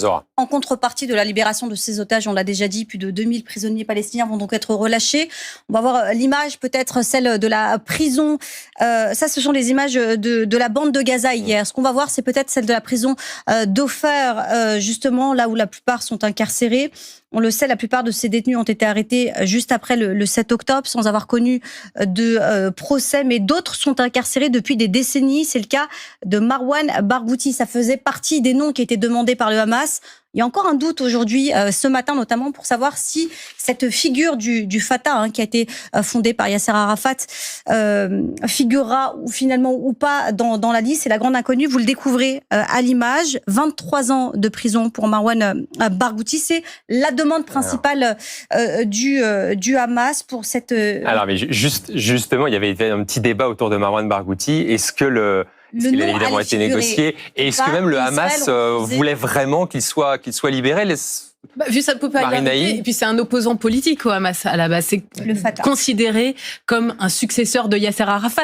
Zora. En contrepartie de la libération de ces otages, on l'a déjà dit, plus de 2000 prisonniers palestiniens vont donc être relâchés. On va voir l'image, peut-être celle de la prison. Ça, ce sont les images de la bande de Gaza hier. Ce qu'on va voir, c'est peut-être celle de la prison d'Ofer, justement, là où la plupart sont incarcérés. On le sait, la plupart de ces détenus ont été arrêtés juste après le 7 octobre, sans avoir connu de procès, mais d'autres sont incarcérés depuis des décennies. C'est le cas de Marwan Barghouti. Ça faisait partie des noms qui étaient demandés par le Hamas. Il y a encore un doute aujourd'hui, ce matin notamment, pour savoir si cette figure du Fatah, qui a été fondée par Yasser Arafat, figurera finalement ou pas dans la liste. C'est la grande inconnue, vous le découvrez à l'image. 23 ans de prison pour Marwan Barghouti, c'est la demande principale du Hamas pour cette... Alors, mais justement, il y avait un petit débat autour de Marwan Barghouti. Est-ce que il a évidemment été négocié. Et est-ce que même le Hamas voulait vraiment qu'il soit libéré? Vu sa popularité, et puis c'est un opposant politique au Hamas à la base. C'est considéré comme un successeur de Yasser Arafat.